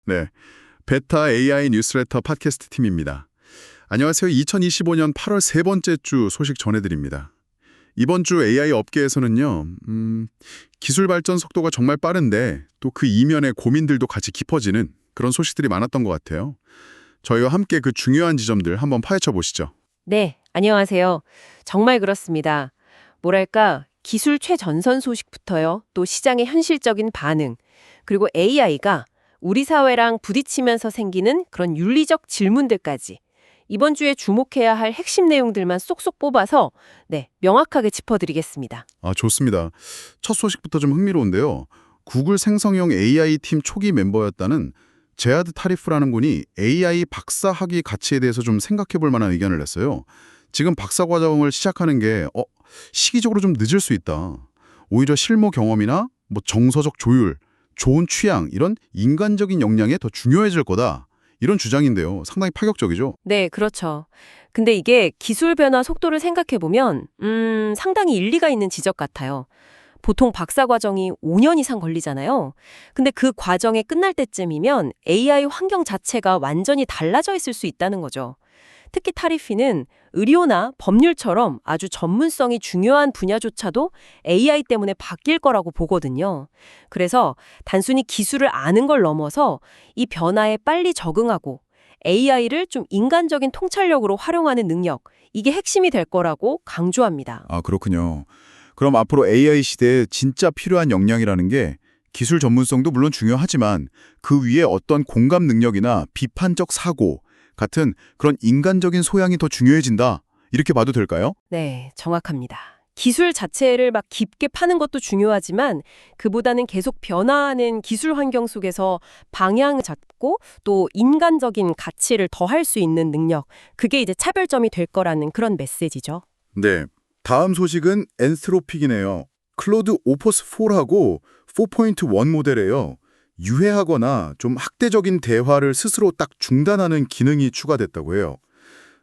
네, 베타 AI 뉴스레터 팟캐스트 팀입니다. 안녕하세요. 2025년 8월 세 번째 주 소식 전해드립니다. 이번 주 AI 업계에서는요, 기술 발전 속도가 정말 빠른데 또 그 이면의 고민들도 같이 깊어지는 그런 소식들이 많았던 것 같아요. 저희와 함께 그 중요한 지점들 한번 파헤쳐 보시죠. 네, 안녕하세요. 정말 그렇습니다. 뭐랄까, 기술 최전선 소식부터요, 또 시장의 현실적인 반응, 그리고 AI가 우리 사회랑 부딪히면서 생기는 그런 윤리적 질문들까지 이번 주에 주목해야 할 핵심 내용들만 쏙쏙 뽑아서 명확하게 짚어드리겠습니다. 좋습니다. 첫 소식부터 좀 흥미로운데요. 구글 생성형 AI 팀 초기 멤버였다는 제아드 타리프라는 분이 AI 박사 학위 가치에 대해서 좀 생각해 볼 만한 의견을 냈어요. 지금 박사 과정을 시작하는 게 시기적으로 좀 늦을 수 있다. 오히려 실무 경험이나 정서적 조율, 좋은 취향 이런 인간적인 역량에 더 중요해질 거다. 이런 주장인데요. 상당히 파격적이죠. 네, 그렇죠. 근데 이게 기술 변화 속도를 생각해보면 상당히 일리가 있는 지적 같아요. 보통 박사 과정이 5년 이상 걸리잖아요. 근데 그 과정이 끝날 때쯤이면 AI 환경 자체가 완전히 달라져 있을 수 있다는 거죠. 특히 타리피는 의료나 법률처럼 아주 전문성이 중요한 분야조차도 AI 때문에 바뀔 거라고 보거든요. 그래서 단순히 기술을 아는 걸 넘어서 이 변화에 빨리 적응하고 AI를 좀 인간적인 통찰력으로 활용하는 능력, 이게 핵심이 될 거라고 강조합니다. 그렇군요. 그럼 앞으로 AI 시대에 진짜 필요한 역량이라는 게 기술 전문성도 물론 중요하지만 그 위에 어떤 공감 능력이나 비판적 사고 같은 그런 인간적인 소양이 더 중요해진다. 이렇게 봐도 될까요? 네, 정확합니다. 기술 자체를 막 깊게 파는 것도 중요하지만 그보다는 계속 변화하는 기술 환경 속에서 방향을 잡고 또 인간적인 가치를 더할 수 있는 능력, 그게 이제 차별점이 될 거라는 그런 메시지죠. 네. 다음 소식은 엔스로픽이네요. 클로드 오퍼스 4하고 4.1 모델에요. 유해하거나 좀 학대적인 대화를 스스로 딱 중단하는 기능이 추가됐다고 해요.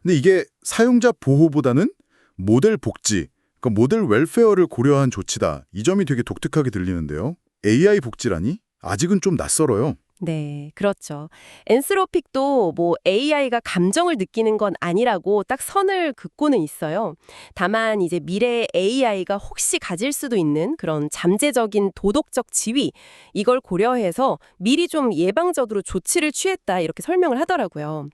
근데 이게 사용자 보호보다는 모델 복지, 그러니까 모델 웰페어를 고려한 조치다. 이 점이 되게 독특하게 들리는데요. AI 복지라니? 아직은 좀 낯설어요. 네, 그렇죠. 엔스로픽도 AI가 감정을 느끼는 건 아니라고 딱 선을 긋고는 있어요. 다만 이제 미래의 AI가 혹시 가질 수도 있는 그런 잠재적인 도덕적 지위, 이걸 고려해서 미리 좀 예방적으로 조치를 취했다 이렇게 설명을 하더라고요.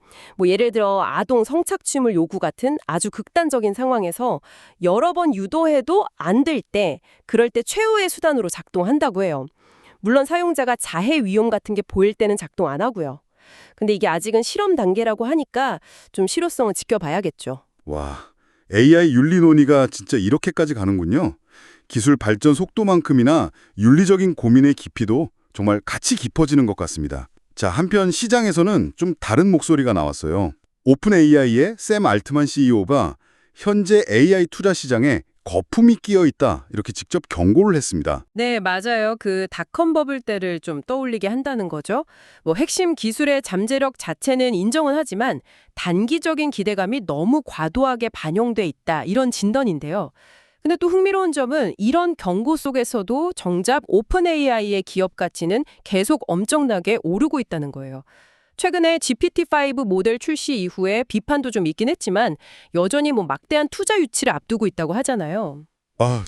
예를 들어 아동 성착취물 요구 같은 아주 극단적인 상황에서 여러 번 유도해도 안 될 때, 그럴 때 최후의 수단으로 작동한다고 해요. 물론 사용자가 자해 위험 같은 게 보일 때는 작동 안 하고요. 근데 이게 아직은 실험 단계라고 하니까 좀 실효성을 지켜봐야겠죠. 와, AI 윤리 논의가 진짜 이렇게까지 가는군요. 기술 발전 속도만큼이나 윤리적인 고민의 깊이도 정말 같이 깊어지는 것 같습니다. 자, 한편 시장에서는 좀 다른 목소리가 나왔어요. 오픈 AI의 샘 알트만 CEO가 현재 AI 투자 시장에 거품이 끼어 있다 이렇게 직접 경고를 했습니다. 네, 맞아요. 그 닷컴 버블 때를 좀 떠올리게 한다는 거죠. 핵심 기술의 잠재력 자체는 인정은 하지만 단기적인 기대감이 너무 과도하게 반영돼 있다, 이런 진단인데요. 근데 또 흥미로운 점은 이런 경고 속에서도 정작 오픈 AI의 기업 가치는 계속 엄청나게 오르고 있다는 거예요. 최근에 GPT-5 모델 출시 이후에 비판도 좀 있긴 했지만 여전히 막대한 투자 유치를 앞두고 있다고 하잖아요.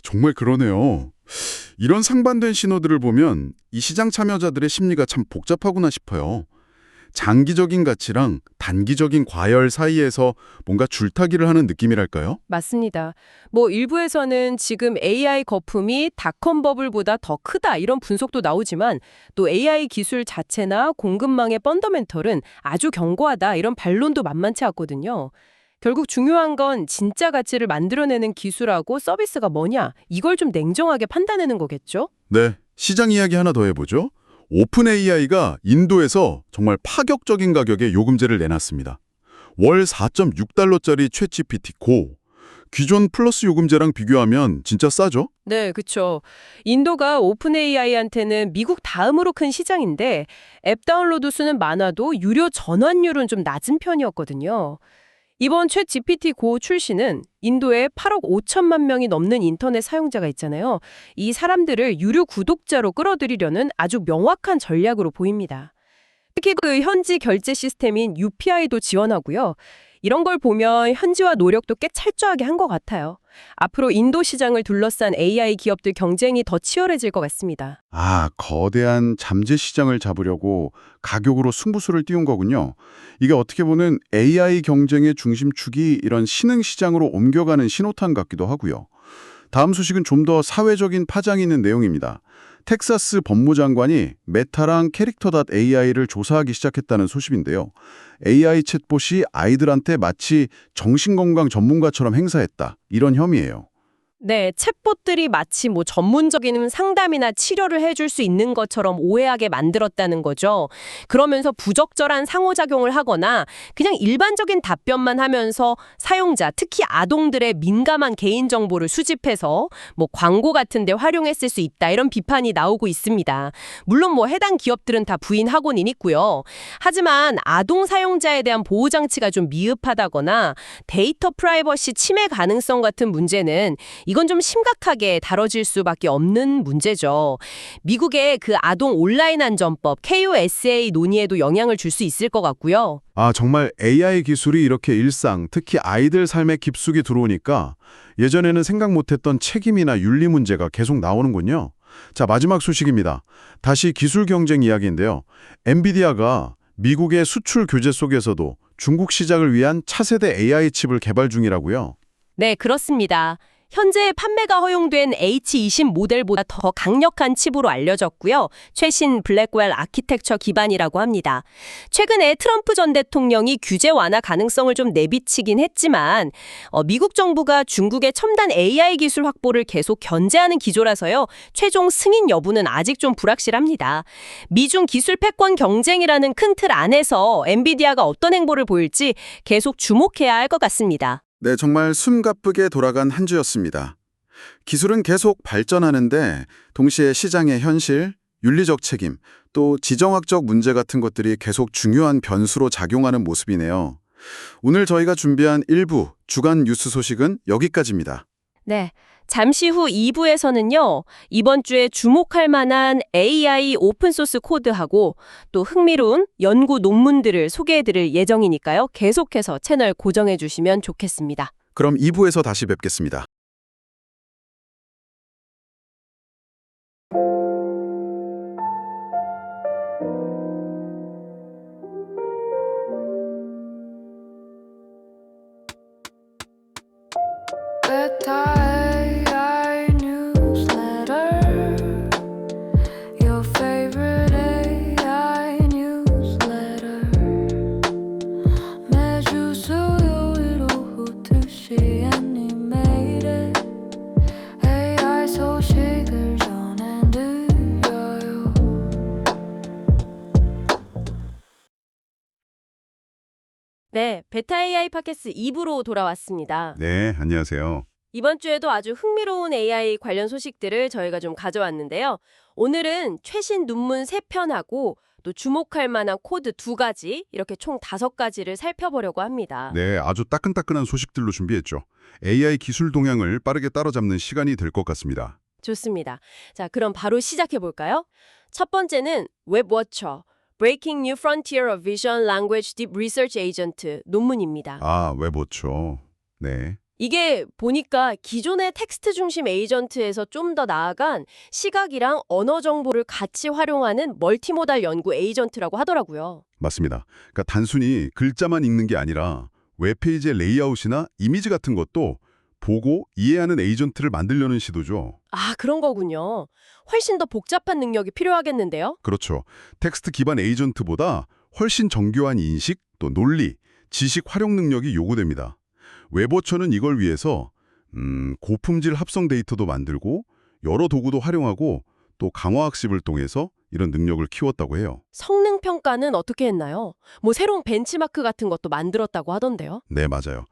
정말 그러네요. 이런 상반된 신호들을 보면 이 시장 참여자들의 심리가 참 복잡하구나 싶어요. 장기적인 가치랑 단기적인 과열 사이에서 뭔가 줄타기를 하는 느낌이랄까요? 맞습니다. 일부에서는 지금 AI 거품이 닷컴 버블보다 더 크다, 이런 분석도 나오지만 또 AI 기술 자체나 공급망의 펀더멘털은 아주 견고하다, 이런 반론도 만만치 않거든요. 결국 중요한 건 진짜 가치를 만들어내는 기술하고 서비스가 뭐냐, 이걸 좀 냉정하게 판단하는 거겠죠? 네, 시장 이야기 하나 더 해보죠. 오픈 AI가 인도에서 정말 파격적인 가격에 요금제를 내놨습니다. 월 4.6달러짜리 챗GPT 고. 기존 플러스 요금제랑 비교하면 진짜 싸죠? 네, 그렇죠. 인도가 오픈 AI한테는 미국 다음으로 큰 시장인데 앱 다운로드 수는 많아도 유료 전환율은 좀 낮은 편이었거든요. 이번 챗 GPT 고 출시는 인도에 8억 5천만 명이 넘는 인터넷 사용자가 있잖아요. 이 사람들을 유료 구독자로 끌어들이려는 아주 명확한 전략으로 보입니다. 특히 그 현지 결제 시스템인 UPI도 지원하고요. 이런 걸 보면 현지화 노력도 꽤 철저하게 한 것 같아요. 앞으로 인도 시장을 둘러싼 AI 기업들 경쟁이 더 치열해질 것 같습니다. 아, 거대한 잠재 시장을 잡으려고 가격으로 승부수를 띄운 거군요. 이게 어떻게 보면 AI 경쟁의 중심축이 이런 신흥 시장으로 옮겨가는 신호탄 같기도 하고요. 다음 소식은 좀 더 사회적인 파장이 있는 내용입니다. 텍사스 법무장관이 메타랑 캐릭터.ai를 조사하기 시작했다는 소식인데요. AI 챗봇이 아이들한테 마치 정신건강 전문가처럼 행사했다. 이런 혐의예요. 네, 챗봇들이 마치 뭐 전문적인 상담이나 치료를 해줄 수 있는 것처럼 오해하게 만들었다는 거죠. 그러면서 부적절한 상호작용을 하거나 그냥 일반적인 답변만 하면서 사용자, 특히 아동들의 민감한 개인정보를 수집해서 뭐 광고 같은 데 활용했을 수 있다 이런 비판이 나오고 있습니다. 물론 뭐 해당 기업들은 다 부인하고는 있고요. 하지만 아동 사용자에 대한 보호장치가 좀 미흡하다거나 데이터 프라이버시 침해 가능성 같은 문제는 이건 좀 심각하게 다뤄질 수밖에 없는 문제죠. 미국의 그 아동 온라인 안전법 KOSA 논의에도 영향을 줄 수 있을 것 같고요. 아, 정말 AI 기술이 이렇게 일상, 특히 아이들 삶에 깊숙이 들어오니까 예전에는 생각 못했던 책임이나 윤리 문제가 계속 나오는군요. 자, 마지막 소식입니다. 다시 기술 경쟁 이야기인데요. 엔비디아가 미국의 수출 규제 속에서도 중국 시장을 위한 차세대 AI 칩을 개발 중이라고요. 네, 그렇습니다. 현재 판매가 허용된 H20 모델보다 더 강력한 칩으로 알려졌고요. 최신 블랙웰 아키텍처 기반이라고 합니다. 최근에 트럼프 전 대통령이 규제 완화 가능성을 좀 내비치긴 했지만 미국 정부가 중국의 첨단 AI 기술 확보를 계속 견제하는 기조라서요. 최종 승인 여부는 아직 좀 불확실합니다. 미중 기술 패권 경쟁이라는 큰 틀 안에서 엔비디아가 어떤 행보를 보일지 계속 주목해야 할 것 같습니다. 네, 정말 숨가쁘게 돌아간 한 주였습니다. 기술은 계속 발전하는데 동시에 시장의 현실, 윤리적 책임, 또 지정학적 문제 같은 것들이 계속 중요한 변수로 작용하는 모습이네요. 오늘 저희가 준비한 일부 주간 뉴스 소식은 여기까지입니다. 네. 잠시 후 2부에서는요, 이번 주에 주목할 만한 AI 오픈소스 코드하고 또 흥미로운 연구 논문들을 소개해드릴 예정이니까요. 계속해서 채널 고정해 주시면 좋겠습니다. 그럼 2부에서 다시 뵙겠습니다. AI newsletter, your favorite AI newsletter. 매주 수요일 오후 2시 애니메이ted AI 소식을 전해드려요. 네, 베타 AI 팟캐스트 2부로 돌아왔습니다. 네, 안녕하세요. 이번 주에도 아주 흥미로운 AI 관련 소식들을 저희가 좀 가져왔는데요. 오늘은 최신 논문 3편하고 또 주목할 만한 코드 2가지, 이렇게 총 5가지를 살펴보려고 합니다. 네, 아주 따끈따끈한 소식들로 준비했죠. AI 기술 동향을 빠르게 따라잡는 시간이 될 것 같습니다. 좋습니다. 자, 그럼 바로 시작해 볼까요? 첫 번째는 웹워처, Breaking New Frontier of Vision Language Deep Research Agent 논문입니다. 아, 웹워처. 네. 이게 보니까 기존의 텍스트 중심 에이전트에서 좀 더 나아간 시각이랑 언어 정보를 같이 활용하는 멀티모달 연구 에이전트라고 하더라고요. 맞습니다. 그러니까 단순히 글자만 읽는 게 아니라 웹페이지의 레이아웃이나 이미지 같은 것도 보고 이해하는 에이전트를 만들려는 시도죠. 아, 그런 거군요. 훨씬 더 복잡한 능력이 필요하겠는데요? 그렇죠. 텍스트 기반 에이전트보다 훨씬 정교한 인식, 또 논리, 지식 활용 능력이 요구됩니다. 웹워처는 이걸 위해서 고품질 합성 데이터도 만들고 여러 도구도 활용하고 또 강화학습을 통해서 이런 능력을 키웠다고 해요. 성능 평가는 어떻게 했나요? 뭐 새로운 벤치마크 같은 것도 만들었다고 하던데요? 네, 맞아요.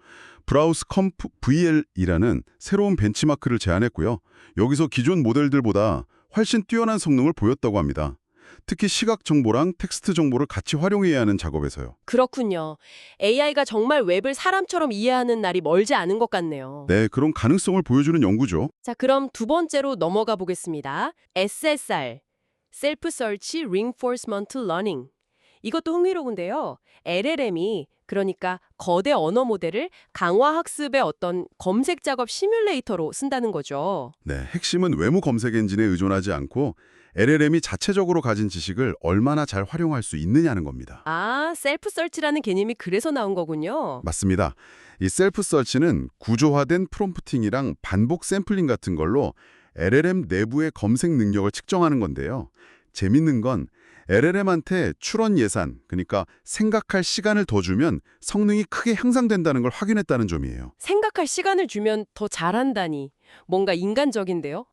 브라우스 컴프 VL이라는 새로운 벤치마크를 제안했고요. 여기서 기존 모델들보다 훨씬 뛰어난 성능을 보였다고 합니다. 특히 시각 정보랑 텍스트 정보를 같이 활용해야 하는 작업에서요. 그렇군요. AI가 정말 웹을 사람처럼 이해하는 날이 멀지 않은 것 같네요. 네, 그런 가능성을 보여주는 연구죠. 자, 그럼 두 번째로 넘어가 보겠습니다. SSR, Self Search Reinforcement Learning. 이것도 흥미로운데요. LLM이 그러니까 거대 언어 모델을 강화 학습의 어떤 검색 작업 시뮬레이터로 쓴다는 거죠. 네, 핵심은 외부 검색 엔진에 의존하지 않고 LLM이 자체적으로 가진 지식을 얼마나 잘 활용할 수 있느냐는 겁니다. 아, 셀프 서치라는 개념이 그래서 나온 거군요. 맞습니다. 이 셀프 서치는 구조화된 프롬프팅이랑 반복 샘플링 같은 걸로 LLM 내부의 검색 능력을 측정하는 건데요. 재밌는 건 LLM한테 추론 예산, 그러니까 생각할 시간을 더 주면 성능이 크게 향상된다는 걸 확인했다는 점이에요. 생각할 시간을 주면 더 잘한다니. 뭔가 인간적인데요?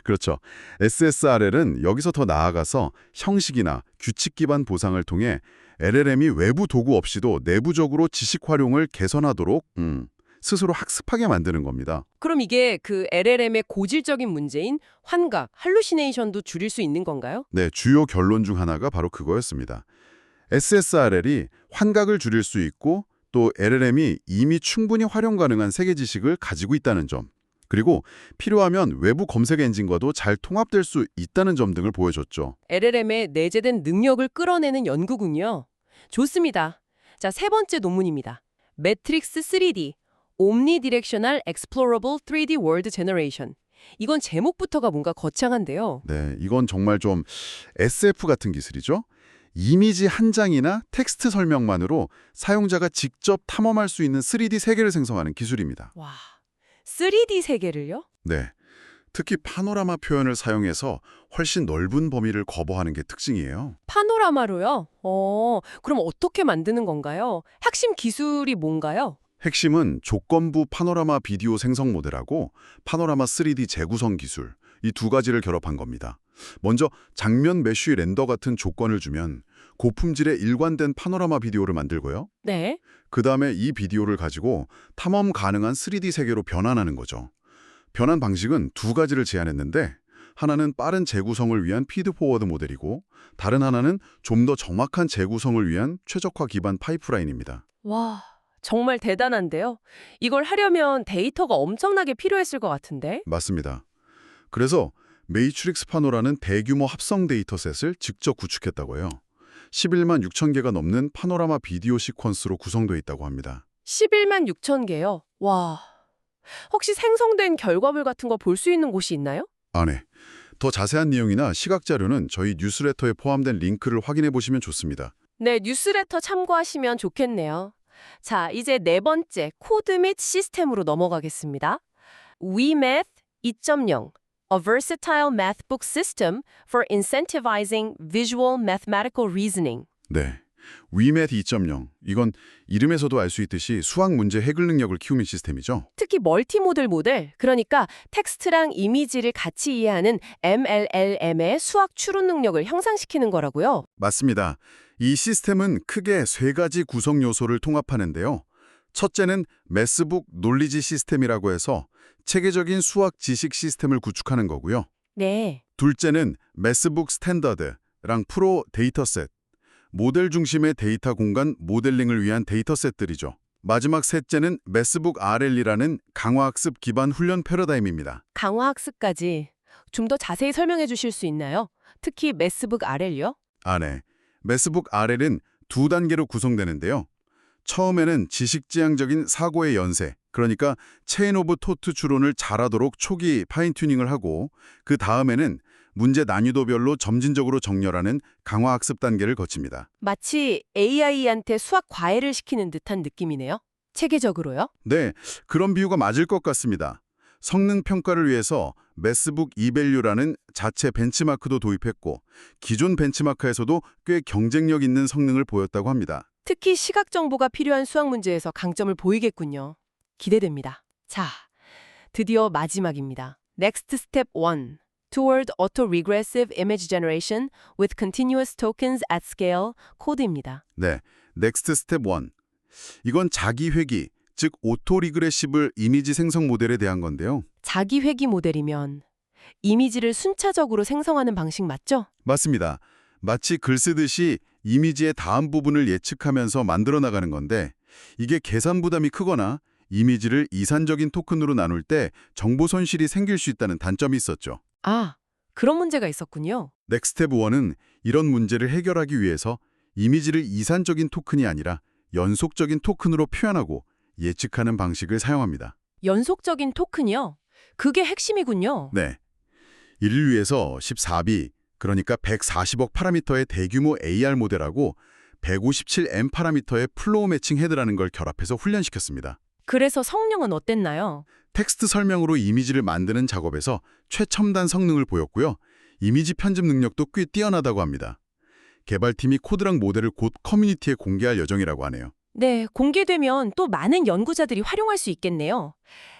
그렇죠. SSRL은 여기서 더 나아가서 형식이나 규칙 기반 보상을 통해 LLM이 외부 도구 없이도 내부적으로 지식 활용을 개선하도록 스스로 학습하게 만드는 겁니다. 그럼 이게 그 LLM의 고질적인 문제인 환각, 할루시네이션도 줄일 수 있는 건가요? 네, 주요 결론 중 하나가 바로 그거였습니다. SSRL이 환각을 줄일 수 있고 또 LLM이 이미 충분히 활용 가능한 세계 지식을 가지고 있다는 점, 그리고 필요하면 외부 검색 엔진과도 잘 통합될 수 있다는 점 등을 보여줬죠. LLM의 내재된 능력을 끌어내는 연구군요. 좋습니다. 자, 세 번째 논문입니다. 매트릭스 3D, Omnidirectional Explorable 3D World Generation. 이건 제목부터가 뭔가 거창한데요. 네, 이건 정말 좀 SF 같은 기술이죠. 이미지 한 장이나 텍스트 설명만으로 사용자가 직접 탐험할 수 있는 3D 세계를 생성하는 기술입니다. 와, 3D 세계를요? 네, 특히 파노라마 표현을 사용해서 훨씬 넓은 범위를 커버하는 게 특징이에요. 파노라마로요? 그럼 어떻게 만드는 건가요? 핵심 기술이 뭔가요? 핵심은 조건부 파노라마 비디오 생성 모델하고 파노라마 3D 재구성 기술, 이 두 가지를 결합한 겁니다. 먼저 장면 메쉬 렌더 같은 조건을 주면 고품질의 일관된 파노라마 비디오를 만들고요. 네. 그 다음에 이 비디오를 가지고 탐험 가능한 3D 세계로 변환하는 거죠. 변환 방식은 두 가지를 제안했는데 하나는 빠른 재구성을 위한 피드포워드 모델이고 다른 하나는 좀 더 정확한 재구성을 위한 최적화 기반 파이프라인입니다. 와, 정말 대단한데요? 이걸 하려면 데이터가 엄청나게 필요했을 것 같은데? 맞습니다. 그래서 메이트릭스 파노라는 대규모 합성 데이터셋을 직접 구축했다고 해요. 11만 6천 개가 넘는 파노라마 비디오 시퀀스로 구성되어 있다고 합니다. 11만 6천 개요? 와, 혹시 생성된 결과물 같은 거 볼 수 있는 곳이 있나요? 네. 더 자세한 내용이나 시각 자료는 저희 뉴스레터에 포함된 링크를 확인해 보시면 좋습니다. 네, 뉴스레터 참고하시면 좋겠네요. 자, 이제 네 번째 코드 및 시스템으로 넘어가겠습니다. WeMath 2.0 A versatile math book system for incentivizing visual mathematical reasoning. 네. 위맷 2.0. 이건 이름에서도 알 수 있듯이 수학 문제 해결 능력을 키우는 시스템이죠. 특히 멀티모델 모델, 그러니까 텍스트랑 이미지를 같이 이해하는 MLLM의 수학 추론 능력을 향상시키는 거라고요. 맞습니다. 이 시스템은 크게 세 가지 구성 요소를 통합하는데요. 첫째는 매스북 논리지 시스템이라고 해서 체계적인 수학 지식 시스템을 구축하는 거고요. 네. 둘째는 매스북 스탠더드랑 프로 데이터셋, 모델 중심의 데이터 공간 모델링을 위한 데이터셋들이죠. 마지막 셋째는 매스북 RL이라는 강화학습 기반 훈련 패러다임입니다. 강화학습까지 좀 더 자세히 설명해 주실 수 있나요? 특히 매스북 RL요? 네. 매스북 RL은 두 단계로 구성되는데요. 처음에는 지식지향적인 사고의 연세, 그러니까 체인 오브 토트 추론을 잘하도록 초기 파인튜닝을 하고 그 다음에는 문제 난이도별로 점진적으로 정렬하는 강화학습 단계를 거칩니다. 마치 AI한테 수학 과외를 시키는 듯한 느낌이네요. 체계적으로요? 네, 그런 비유가 맞을 것 같습니다. 성능 평가를 위해서 매스북 eValue라는 자체 벤치마크도 도입했고 기존 벤치마크에서도 꽤 경쟁력 있는 성능을 보였다고 합니다. 특히 시각 정보가 필요한 수학 문제에서 강점을 보이겠군요. 기대됩니다. 자, 드디어 마지막입니다. Next Step 1. Toward Auto-Regressive Image Generation with Continuous Tokens at Scale 코드입니다. 네, Next Step 1. 이건 자기 회귀, 즉 오토 리그레시블 이미지 생성 모델에 대한 건데요. 자기 회귀 모델이면 이미지를 순차적으로 생성하는 방식 맞죠? 맞습니다. 마치 글 쓰듯이 이미지의 다음 부분을 예측하면서 만들어 나가는 건데 이게 계산 부담이 크거나 이미지를 이산적인 토큰으로 나눌 때 정보 손실이 생길 수 있다는 단점이 있었죠. 아, 그런 문제가 있었군요. 넥스텝 1은 이런 문제를 해결하기 위해서 이미지를 이산적인 토큰이 아니라 연속적인 토큰으로 표현하고 예측하는 방식을 사용합니다. 연속적인 토큰이요? 그게 핵심이군요. 네. 이를 위해서 14B, 그러니까 140억 파라미터의 대규모 AR 모델하고 157M 파라미터의 플로우 매칭 헤드라는 걸 결합해서 훈련시켰습니다. 그래서 성능은 어땠나요? 텍스트 설명으로 이미지를 만드는 작업에서 최첨단 성능을 보였고요. 이미지 편집 능력도 꽤 뛰어나다고 합니다. 개발팀이 코드랑 모델을 곧 커뮤니티에 공개할 예정이라고 하네요. 네, 공개되면 또 많은 연구자들이 활용할 수 있겠네요.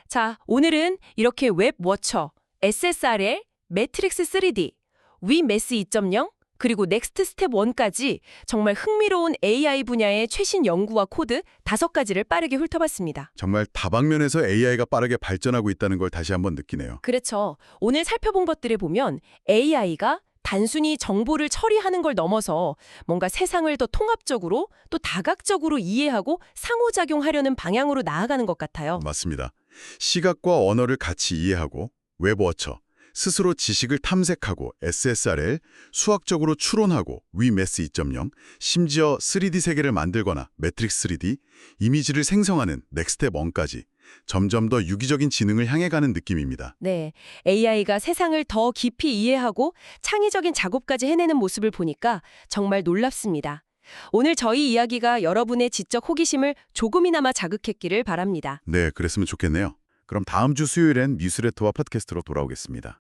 자, 오늘은 이렇게 웹워처, SSRL, 매트릭스 3D, 위메스 2.0, 그리고 넥스트 스텝 1까지 정말 흥미로운 AI 분야의 최신 연구와 코드 5가지를 빠르게 훑어봤습니다. 정말 다방면에서 AI가 빠르게 발전하고 있다는 걸 다시 한번 느끼네요. 그렇죠. 오늘 살펴본 것들을 보면 AI가 단순히 정보를 처리하는 걸 넘어서 뭔가 세상을 더 통합적으로 또 다각적으로 이해하고 상호작용하려는 방향으로 나아가는 것 같아요. 맞습니다. 시각과 언어를 같이 이해하고 웹워처, 스스로 지식을 탐색하고 SSRL, 수학적으로 추론하고 위메스 2.0, 심지어 3D 세계를 만들거나 매트릭스 3D, 이미지를 생성하는 넥스텝 1까지 점점 더 유기적인 지능을 향해 가는 느낌입니다. 네, AI가 세상을 더 깊이 이해하고 창의적인 작업까지 해내는 모습을 보니까 정말 놀랍습니다. 오늘 저희 이야기가 여러분의 지적 호기심을 조금이나마 자극했기를 바랍니다. 네, 그랬으면 좋겠네요. 그럼 다음 주 수요일엔 뉴스레터와 팟캐스트로 돌아오겠습니다.